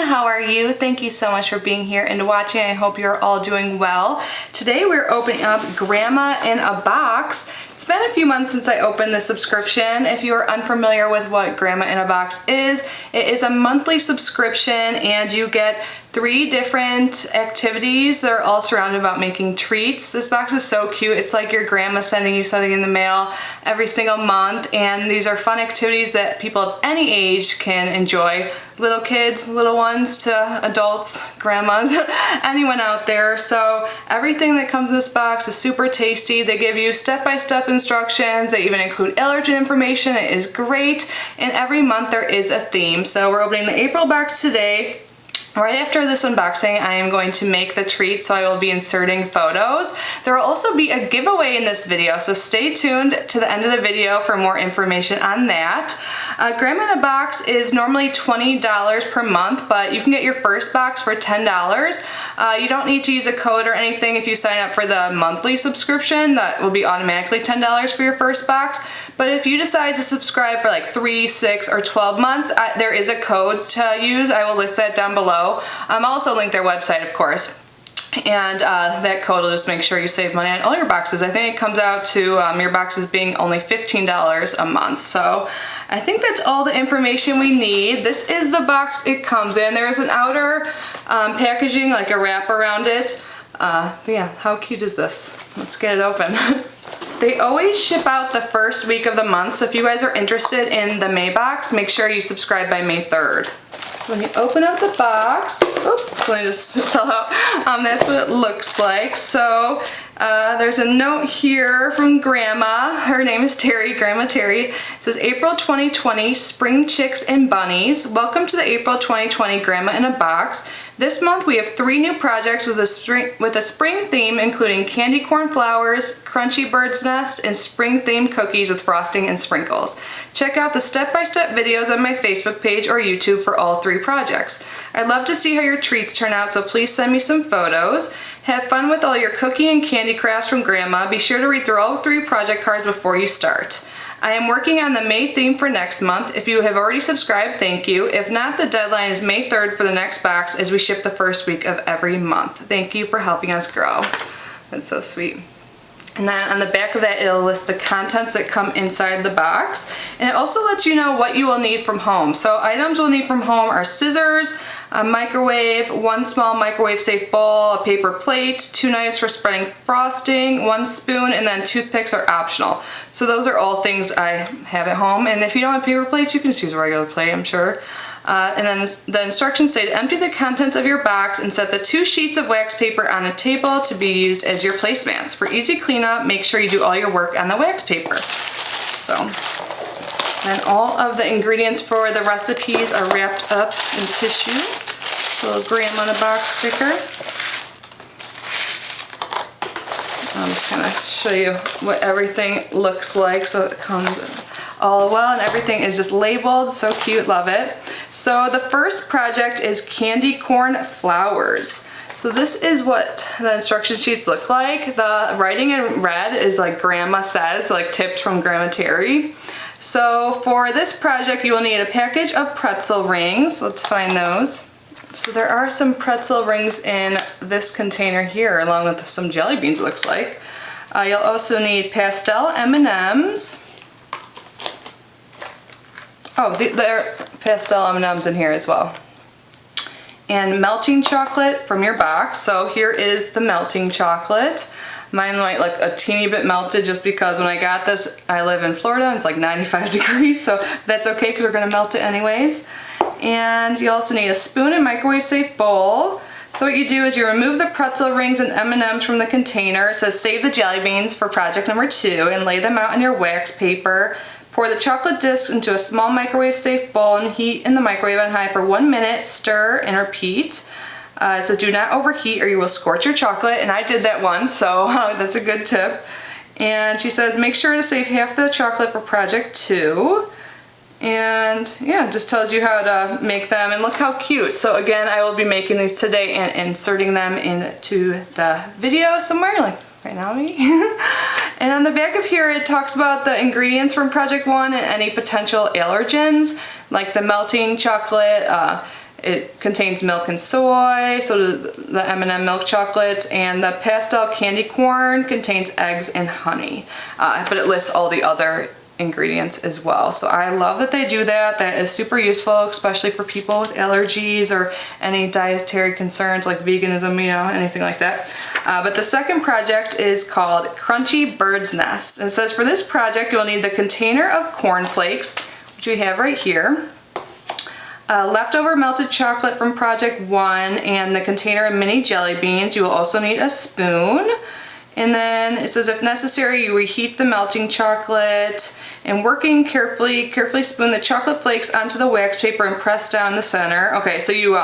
how are you? Thank you so much for being here and watching. I hope you're all doing well. Today we're opening up Gramma in a box. It's been a few months since I opened the subscription. If you are unfamiliar with what Gramma in a box is, it is a monthly subscription and you get 3 different activities that are all surrounded about making treats. This box is so cute. It's like your grandma sending you something in the mail every single month, and these are fun activities that people of any age can enjoy. Little kids, little ones to adults, grandmas, anyone out there. So everything that comes in this box is super tasty. They give you step-by-step instructions. They even include allergen information. It is great. And every month there is a theme. So we're opening the April box today. Right after this unboxing, I am going to make the treat, so I will be inserting photos. There will also be a giveaway in this video, so stay tuned to the end of the video for more information on that. Gramma in a box is normally $20 per month, but you can get your first box for $10. You don't need to use a code or anything if you sign up for the monthly subscription. That will be automatically $10 for your first box. But if you decide to subscribe for like 3, 6, or 12 months, there is a code to use. I will list that down below. I'll also link their website, of course. And that code will just make sure you save money on all your boxes. I think it comes out to your boxes being only $15 a month. So I think that's all the information we need. This is the box it comes in. There's an outer packaging, like a wrap around it. But yeah, how cute is this? Let's get it open. They always ship out the first week of the month, so if you guys are interested in the May box, make sure you subscribe by May 3rd. So when you open up the box, oops, let me just fill out, that's what it looks like. So there's a note here from Grandma. Her name is Terry, Grandma Terry. It says, April 2020, Spring Chicks and Bunnies. Welcome to the April 2020 Grandma in a Box. This month we have 3 new projects with a spring theme, including candy corn flowers, crunchy bird's nest, and spring themed cookies with frosting and sprinkles. Check out the step-by-step videos on my Facebook page or YouTube for all 3 projects. I'd love to see how your treats turn out, so please send me some photos. Have fun with all your cookie and candy crafts from Grandma. Be sure to read through all 3 project cards before you start. I am working on the May theme for next month. If you have already subscribed, thank you. If not, the deadline is May 3rd for the next box as we ship the first week of every month. Thank you for helping us grow. That's so sweet. And then on the back of that, it'll list the contents that come inside the box. And it also lets you know what you will need from home. So items we'll need from home are scissors, a microwave, 1 small microwave safe bowl, a paper plate, 2 knives for spreading frosting, 1 spoon, and then toothpicks are optional. So those are all things I have at home. And if you don't have paper plates, you can just use a regular plate, I'm sure. And then the instructions say to empty the contents of your box and set the 2 sheets of wax paper on a table to be used as your placemats. For easy cleanup, make sure you do all your work on the wax paper. So, and all of the ingredients for the recipes are wrapped up in tissue. Little Grandma in a box sticker. I'll just kind of show you what everything looks like. So it comes all well, and everything is just labeled. So cute, love it. So the first project is candy corn flowers. So this is what the instruction sheets look like. The writing in red is like Grandma says, like tipped from Grandma Terry. So for this project, you will need a package of pretzel rings. Let's find those. So there are some pretzel rings in this container here, along with some jelly beans, it looks like. You'll also need pastel M&Ms. Oh, there are pastel M&Ms in here as well. And melting chocolate from your box. So here is the melting chocolate. Mine might look a teeny bit melted just because when I got this, I live in Florida and it's like 95 degrees, so that's okay because we're gonna melt it anyways. And you also need a spoon and microwave safe bowl. So what you do is you remove the pretzel rings and M&Ms from the container. It says save the jelly beans for project number 2 and lay them out on your wax paper. Pour the chocolate discs into a small microwave safe bowl and heat in the microwave on high for 1 minute, stir and repeat. It says do not overheat or you will scorch your chocolate, and I did that once, so that's a good tip. And she says make sure to save half the chocolate for project 2. And yeah, it just tells you how to make them, and look how cute. So again, I will be making these today and inserting them into the video somewhere, like right now maybe. And on the back of here it talks about the ingredients from project 1 and any potential allergens, like the melting chocolate, It contains milk and soy, so the M&M milk chocolate, and the pastel candy corn contains eggs and honey. But it lists all the other ingredients as well. So I love that they do that. That is super useful, especially for people with allergies or any dietary concerns like veganism, you know, anything like that. But the second project is called Crunchy Bird's Nest. It says for this project you'll need the container of cornflakes, which we have right here, leftover melted chocolate from project 1, and the container of mini jelly beans. You will also need a spoon. And then it says if necessary, you reheat the melting chocolate and carefully spoon the chocolate flakes onto the wax paper and press down the center. Okay, so you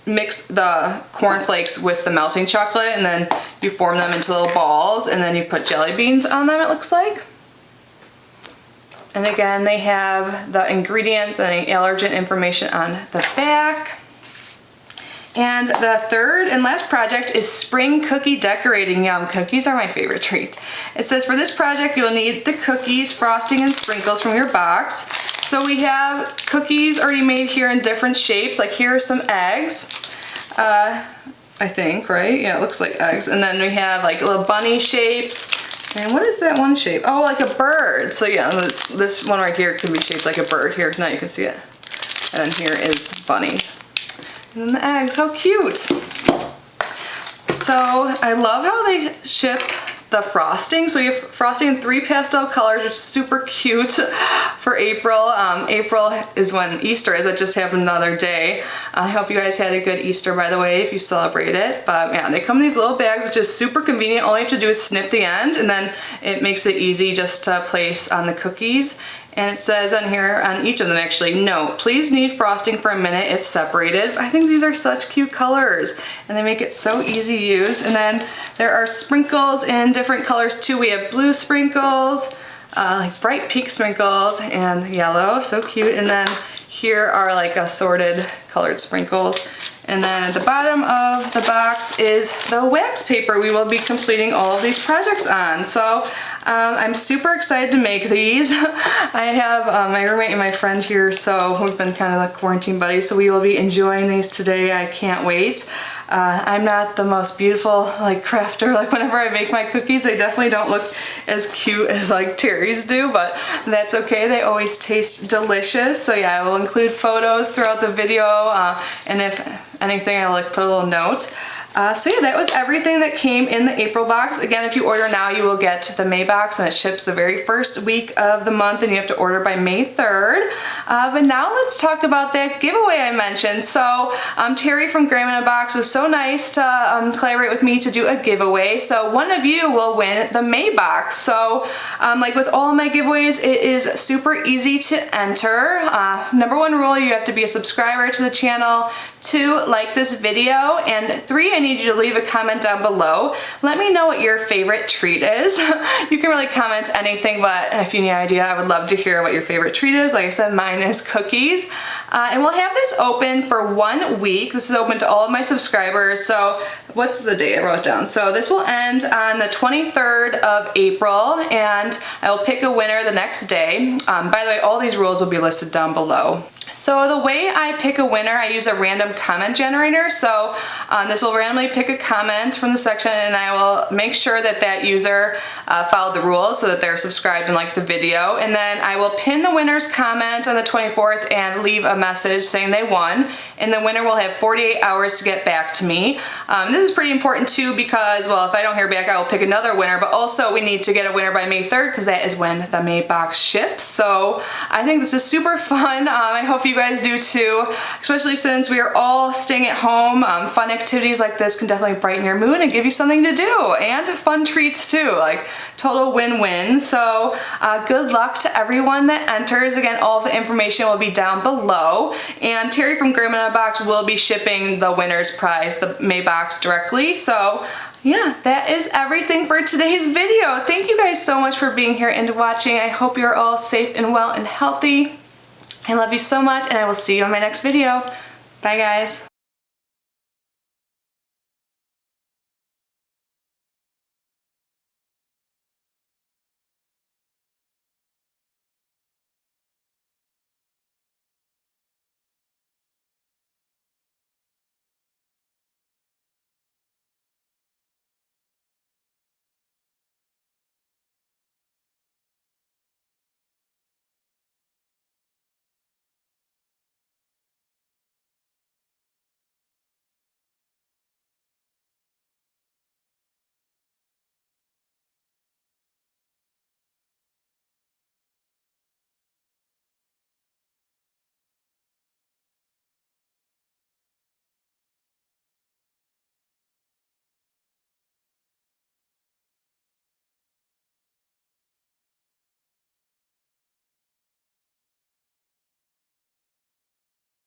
mix the corn flakes with the melting chocolate and then you form them into little balls and then you put jelly beans on them, it looks like. And again, they have the ingredients and the allergen information on the back. And the third and last project is spring cookie decorating. Yum, cookies are my favorite treat. It says for this project you'll need the cookies, frosting, and sprinkles from your box. So we have cookies already made here in different shapes. Like here are some eggs, I think, right? Yeah, it looks like eggs. And then we have like little bunny shapes. And what is that one shape? Oh, like a bird. So yeah, this one right here can be shaped like a bird. Here, now you can see it. And then here is bunny. And then the eggs, how cute. So I love how they ship the frosting. So you have frosting in 3 pastel colors, which is super cute for April. April is when Easter is. That just happened the other day. I hope you guys had a good Easter, by the way, if you celebrate it. But yeah, they come in these little bags, which is super convenient. All you have to do is snip the end, and then it makes it easy just to place on the cookies. And it says on here, on each of them actually, note, please knead frosting for a minute if separated. I think these are such cute colors and they make it so easy to use. And then there are sprinkles in different colors too. We have blue sprinkles, like bright pink sprinkles, and yellow, so cute. And then here are like assorted colored sprinkles. And then at the bottom of the box is the wax paper we will be completing all of these projects on. So I'm super excited to make these. I have my roommate and my friend here, so we've been kind of like quarantine buddies, so we will be enjoying these today. I can't wait. I'm not the most beautiful like crafter. Like whenever I make my cookies, they definitely don't look as cute as like Terry's do, but that's okay. They always taste delicious. So yeah, I will include photos throughout the video, and if anything, I'll like put a little note. So yeah, that was everything that came in the April box. Again, if you order now, you will get the May box, and it ships the very first week of the month, and you have to order by May 3rd. But now let's talk about that giveaway I mentioned. So Terry from Gramma in a Box was so nice to collaborate with me to do a giveaway. So one of you will win the May box. So like with all of my giveaways, it is super easy to enter. Number 1 rule, you have to be a subscriber to the channel. 2, like this video, and 3, I need you to leave a comment down below. Let me know what your favorite treat is. You can really comment anything, but if you need an idea, I would love to hear what your favorite treat is. Like I said, mine is cookies. And we'll have this open for 1 week. This is open to all of my subscribers. So what's the date I wrote down? So this will end on the 23rd of April, and I will pick a winner the next day. By the way, all these rules will be listed down below. So the way I pick a winner, I use a random comment generator. So this will randomly pick a comment from the section, and I will make sure that that user followed the rules so that they're subscribed and liked the video. And then I will pin the winner's comment on the 24th and leave a message saying they won. And the winner will have 48 hours to get back to me. This is pretty important too because, well, if I don't hear back, I will pick another winner. But also we need to get a winner by May 3rd because that is when the May box ships. So I think this is super fun. I hope you guys do too, especially since we are all staying at home. Fun activities like this can definitely brighten your mood and give you something to do, and fun treats too, like total win-win. So good luck to everyone that enters. Again, all of the information will be down below, and Terry from Gramma in a Box will be shipping the winner's prize, the May box, directly. So yeah, that is everything for today's video. Thank you guys so much for being here and watching. I hope you're all safe and well and healthy. I love you so much, and I will see you in my next video. Bye guys.